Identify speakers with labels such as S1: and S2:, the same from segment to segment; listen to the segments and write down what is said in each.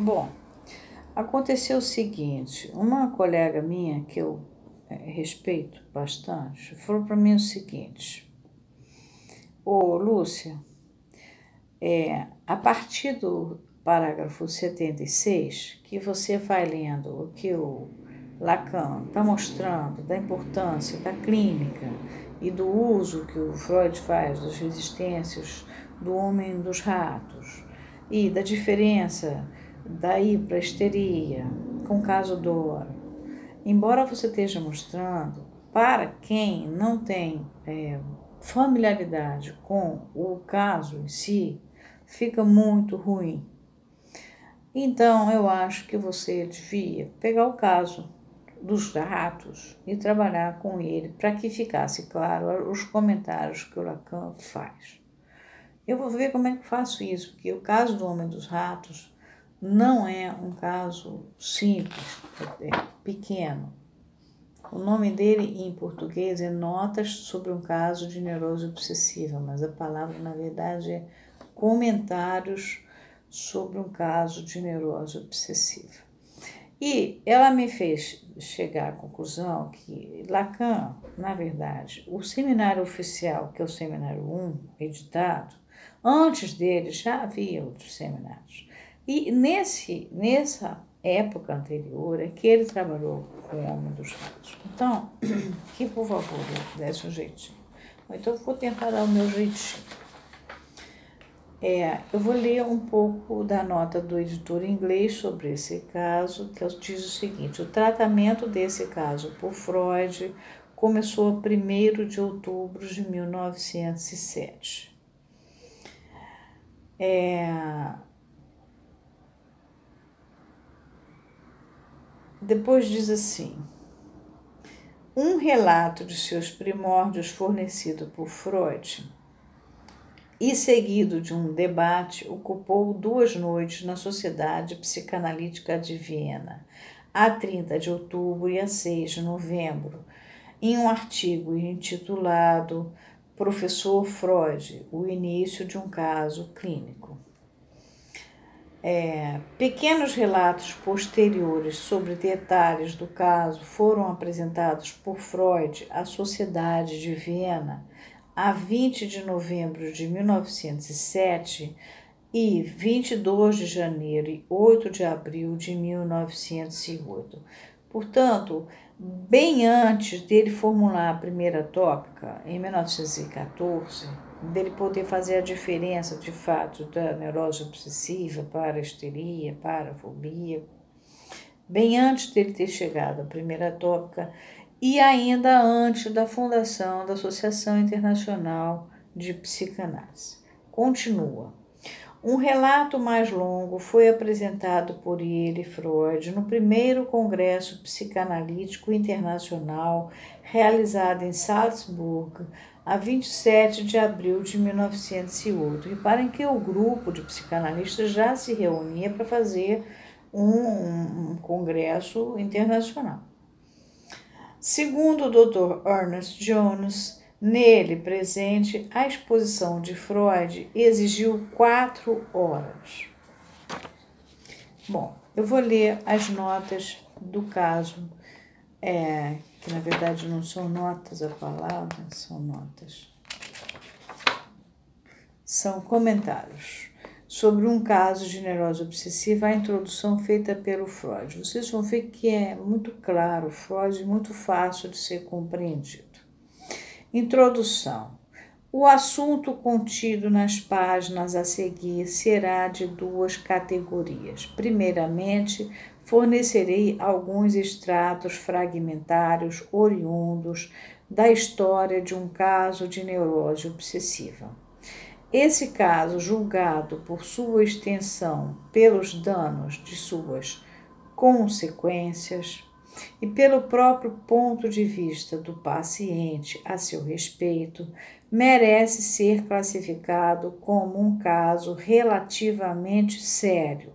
S1: Bom, aconteceu o seguinte, uma colega minha que eu respeito bastante, falou para mim o seguinte: ô Lúcia, a partir do parágrafo 76, que você vai lendo o que o Lacan está mostrando da importância da clínica e do uso que o Freud faz das resistências do homem dos ratos e da diferença da hiperesteria com o caso Dora, embora você esteja mostrando, para quem não tem familiaridade com o caso em si, fica muito ruim. Então, eu acho que você devia pegar o caso dos ratos e trabalhar com ele para que ficasse claro os comentários que o Lacan faz. Eu vou ver como é que faço isso, porque o caso do Homem dos Ratos não é um caso simples, pequeno. O nome dele em português é Notas sobre um caso de neurose obsessiva, mas a palavra na verdade é Comentários sobre um caso de neurose obsessiva. E ela me fez chegar à conclusão que Lacan, na verdade, o seminário oficial, que é o seminário 1, editado, antes dele já havia outros seminários. E nessa época anterior é que ele trabalhou com o Homem dos Ratos. Então, que por favor, desse um jeitinho. Então, eu vou tentar dar o meu jeitinho. Eu vou ler um pouco da nota do editor inglês sobre esse caso, que diz o seguinte: o tratamento desse caso por Freud começou a 1º de outubro de 1907. Depois diz assim: um relato de seus primórdios fornecido por Freud e seguido de um debate, ocupou 2 noites na Sociedade Psicanalítica de Viena, a 30 de outubro e a 6 de novembro, em um artigo intitulado Professor Freud, o início de um caso clínico. Pequenos relatos posteriores sobre detalhes do caso foram apresentados por Freud à Sociedade de Viena a 20 de novembro de 1907 e 22 de janeiro e 8 de abril de 1908. Portanto, bem antes dele formular a primeira tópica, em 1914, dele poder fazer a diferença, de fato, da neurose obsessiva para a histeria, para a fobia, bem antes dele ter chegado à primeira tópica e ainda antes da fundação da Associação Internacional de Psicanálise. Continua. Um relato mais longo foi apresentado por ele, Freud, no primeiro Congresso Psicanalítico Internacional realizado em Salzburg, a 27 de abril de 1908. Reparem que o grupo de psicanalistas já se reunia para fazer um congresso internacional. Segundo o Dr. Ernest Jones, nele presente, a exposição de Freud exigiu 4 horas. Bom, eu vou ler as notas do caso, que na verdade não são notas a palavra, são notas. São comentários sobre um caso de neurose obsessiva, a introdução feita pelo Freud. Vocês vão ver que é muito claro, Freud, muito fácil de ser compreendido. Introdução. O assunto contido nas páginas a seguir será de 2 categorias. Primeiramente, fornecerei alguns extratos fragmentários oriundos da história de um caso de neurose obsessiva. Esse caso, julgado por sua extensão pelos danos de suas consequências e pelo próprio ponto de vista do paciente a seu respeito, merece ser classificado como um caso relativamente sério.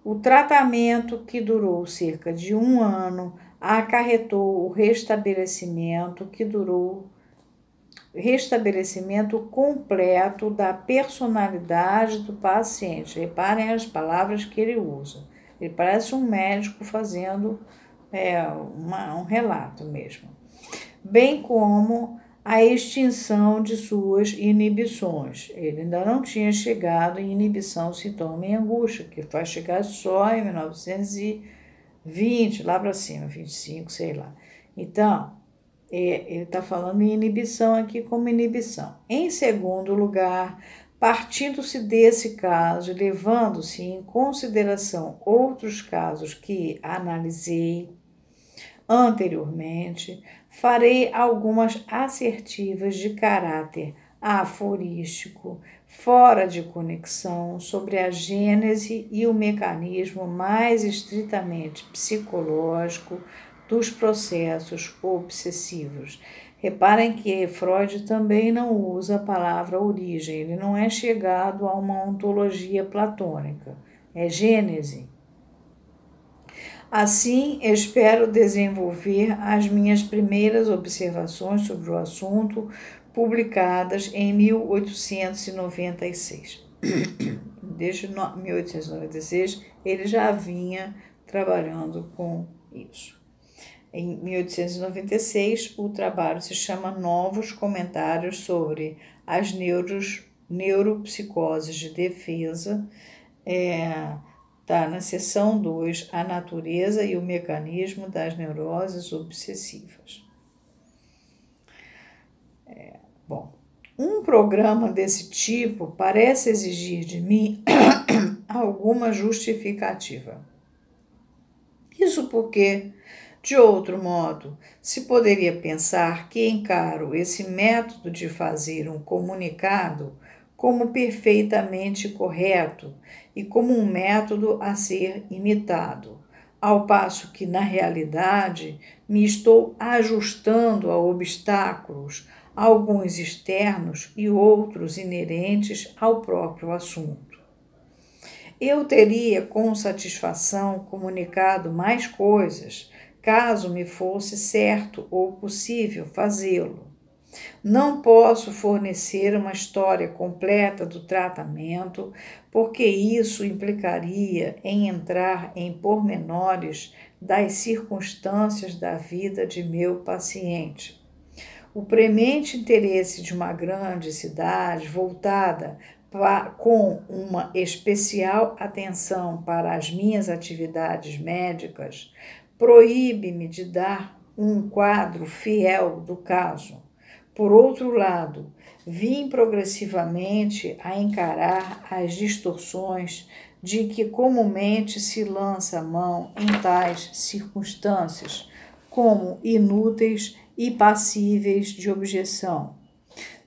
S1: O tratamento, que durou cerca de 1 ano, acarretou o restabelecimento, que durou restabelecimento completo da personalidade do paciente. Reparem as palavras que ele usa. Ele parece um médico fazendo um relato mesmo. Bem como a extinção de suas inibições. Ele ainda não tinha chegado em inibição, sintoma e angústia, que vai chegar só em 1920, lá para cima, 25, sei lá. Então, ele está falando em inibição aqui como inibição. Em segundo lugar, partindo-se desse caso, levando-se em consideração outros casos que analisei anteriormente, farei algumas assertivas de caráter aforístico, fora de conexão, sobre a gênese e o mecanismo mais estritamente psicológico dos processos obsessivos. Reparem que Freud também não usa a palavra origem, ele não é chegado a uma ontologia platônica, é gênese. Assim, espero desenvolver as minhas primeiras observações sobre o assunto, publicadas em 1896. Desde 1896, ele já vinha trabalhando com isso. Em 1896, o trabalho se chama Novos Comentários sobre as Neuropsicoses de Defesa. Está na seção 2, a natureza e o mecanismo das neuroses obsessivas. Um programa desse tipo parece exigir de mim alguma justificativa. Isso porque, de outro modo, se poderia pensar que encaro esse método de fazer um comunicado como perfeitamente correto e como um método a ser imitado, ao passo que, na realidade, me estou ajustando a obstáculos, alguns externos e outros inerentes ao próprio assunto. Eu teria com satisfação comunicado mais coisas, caso me fosse certo ou possível fazê-lo. Não posso fornecer uma história completa do tratamento, porque isso implicaria em entrar em pormenores das circunstâncias da vida de meu paciente. O premente interesse de uma grande cidade voltada com uma especial atenção para as minhas atividades médicas proíbe-me de dar um quadro fiel do caso. Por outro lado, vim progressivamente a encarar as distorções de que comumente se lança mão em tais circunstâncias, como inúteis e passíveis de objeção.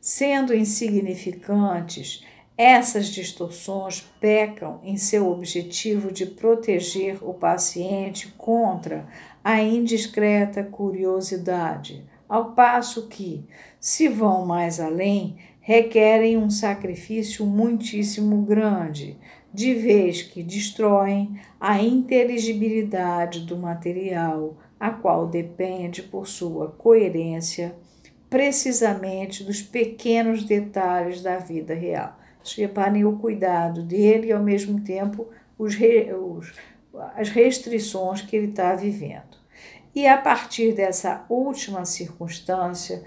S1: Sendo insignificantes, essas distorções pecam em seu objetivo de proteger o paciente contra a indiscreta curiosidade, ao passo que, se vão mais além, requerem um sacrifício muitíssimo grande, de vez que destroem a inteligibilidade do material, a qual depende, por sua coerência, precisamente dos pequenos detalhes da vida real. Reparem o cuidado dele e, ao mesmo tempo, as restrições que ele está vivendo. E, a partir dessa última circunstância,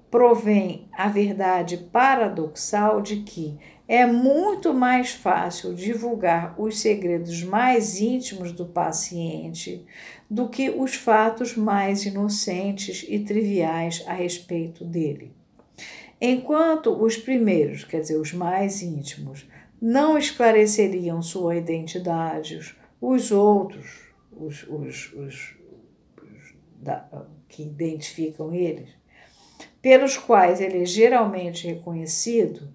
S1: provém a verdade paradoxal de que é muito mais fácil divulgar os segredos mais íntimos do paciente do que os fatos mais inocentes e triviais a respeito dele. Enquanto os primeiros, quer dizer, os mais íntimos, não esclareceriam sua identidade, os outros, que identificam eles, pelos quais ele é geralmente reconhecido,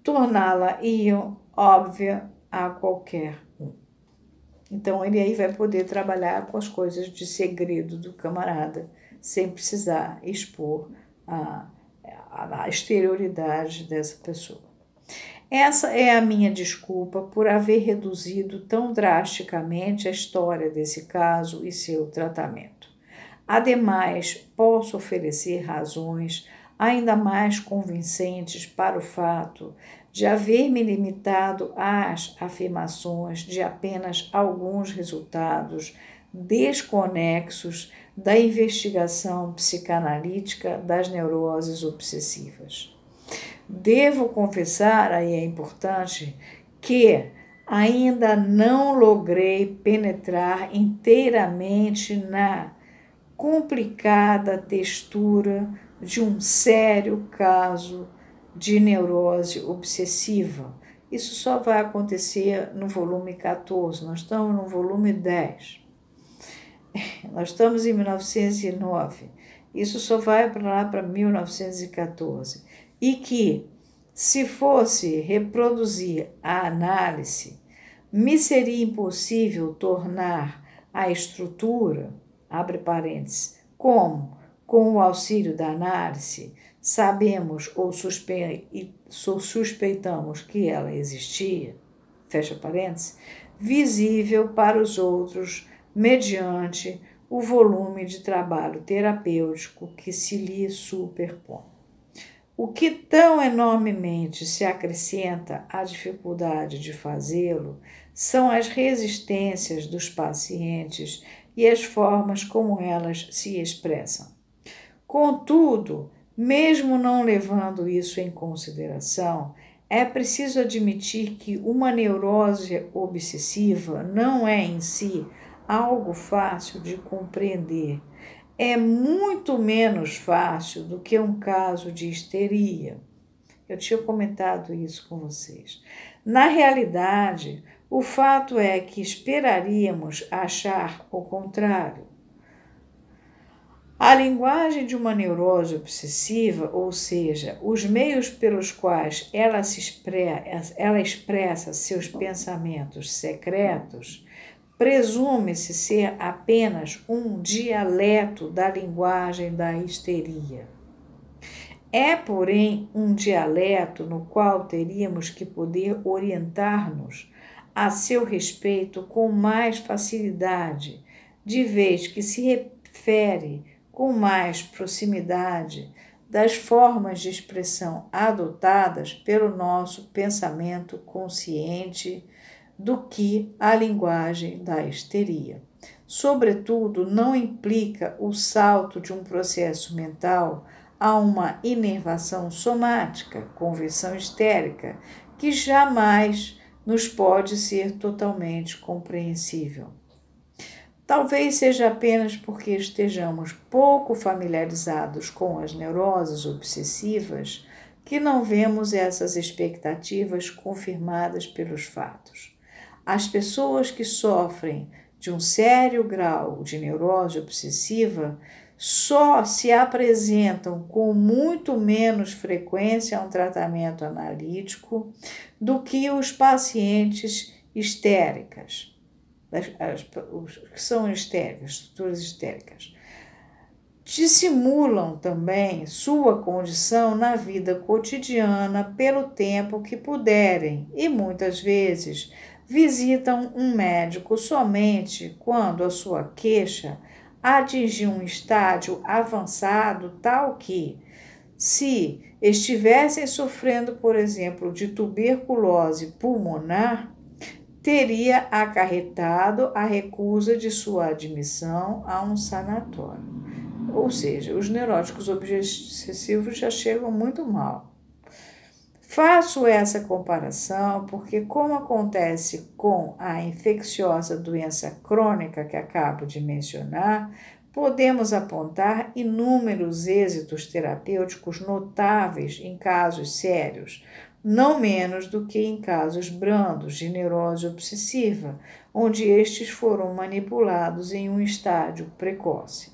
S1: torná-la-iam óbvia a qualquer um. Então, ele aí vai poder trabalhar com as coisas de segredo do camarada, sem precisar expor a exterioridade dessa pessoa. Essa é a minha desculpa por haver reduzido tão drasticamente a história desse caso e seu tratamento. Ademais, posso oferecer razões ainda mais convincentes para o fato de haver me limitado às afirmações de apenas alguns resultados desconexos da investigação psicanalítica das neuroses obsessivas. Devo confessar, aí é importante, que ainda não logrei penetrar inteiramente na complicada textura de um sério caso de neurose obsessiva. Isso só vai acontecer no volume 14, nós estamos no volume 10. Nós estamos em 1909, isso só vai para lá para 1914. E que, se fosse reproduzir a análise, me seria impossível tornar a estrutura, abre parênteses, como, com o auxílio da análise, sabemos ou suspeitamos que ela existia, fecha parênteses, visível para os outros mediante o volume de trabalho terapêutico que se lhe superpõe. O que tão enormemente se acrescenta à dificuldade de fazê-lo são as resistências dos pacientes e as formas como elas se expressam. Contudo, mesmo não levando isso em consideração, é preciso admitir que uma neurose obsessiva não é em si algo fácil de compreender. É muito menos fácil do que um caso de histeria. Eu tinha comentado isso com vocês. Na realidade, o fato é que esperaríamos achar o contrário. A linguagem de uma neurose obsessiva, ou seja, os meios pelos quais ela expressa seus pensamentos secretos, presume-se ser apenas um dialeto da linguagem da histeria. É, porém, um dialeto no qual teríamos que poder orientar-nos a seu respeito com mais facilidade, de vez que se refere com mais proximidade das formas de expressão adotadas pelo nosso pensamento consciente do que a linguagem da histeria. Sobretudo, não implica o salto de um processo mental a uma inervação somática, conversão histérica, que jamais nos pode ser totalmente compreensível. Talvez seja apenas porque estejamos pouco familiarizados com as neuroses obsessivas que não vemos essas expectativas confirmadas pelos fatos. As pessoas que sofrem de um sério grau de neurose obsessiva só se apresentam com muito menos frequência a um tratamento analítico do que os pacientes histéricas, os que são histéricas, estruturas histéricas. Dissimulam também sua condição na vida cotidiana pelo tempo que puderem e muitas vezes visitam um médico somente quando a sua queixa atingir um estágio avançado tal que, se estivessem sofrendo, por exemplo, de tuberculose pulmonar, teria acarretado a recusa de sua admissão a um sanatório. Ou seja, os neuróticos obsessivos já chegam muito mal. Faço essa comparação porque, como acontece com a infecciosa doença crônica que acabo de mencionar, podemos apontar inúmeros êxitos terapêuticos notáveis em casos sérios, não menos do que em casos brandos de neurose obsessiva, onde estes foram manipulados em um estágio precoce.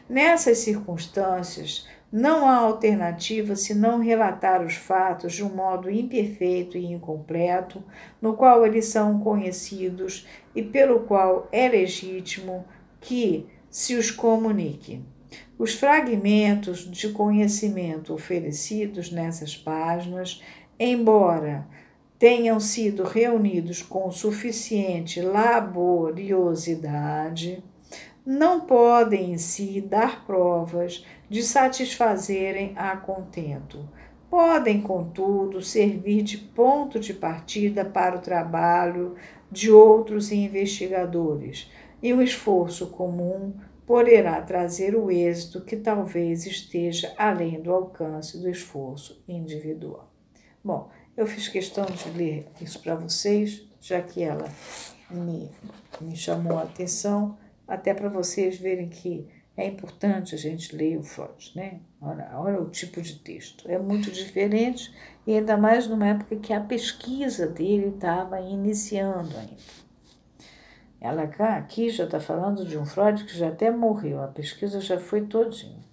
S1: Nessas circunstâncias, não há alternativa senão relatar os fatos de um modo imperfeito e incompleto, no qual eles são conhecidos e pelo qual é legítimo que se os comunique. Os fragmentos de conhecimento oferecidos nessas páginas, embora tenham sido reunidos com suficiente laboriosidade, não podem em si dar provas de satisfazerem a contento. Podem, contudo, servir de ponto de partida para o trabalho de outros investigadores, e o esforço comum poderá trazer o êxito que talvez esteja além do alcance do esforço individual. Bom, eu fiz questão de ler isso para vocês, já que ela me chamou a atenção, até para vocês verem que é importante a gente ler o Freud, né? Olha o tipo de texto. É muito diferente, e ainda mais numa época que a pesquisa dele estava iniciando ainda. Ela aqui já está falando de um Freud que já até morreu, a pesquisa já foi todinha.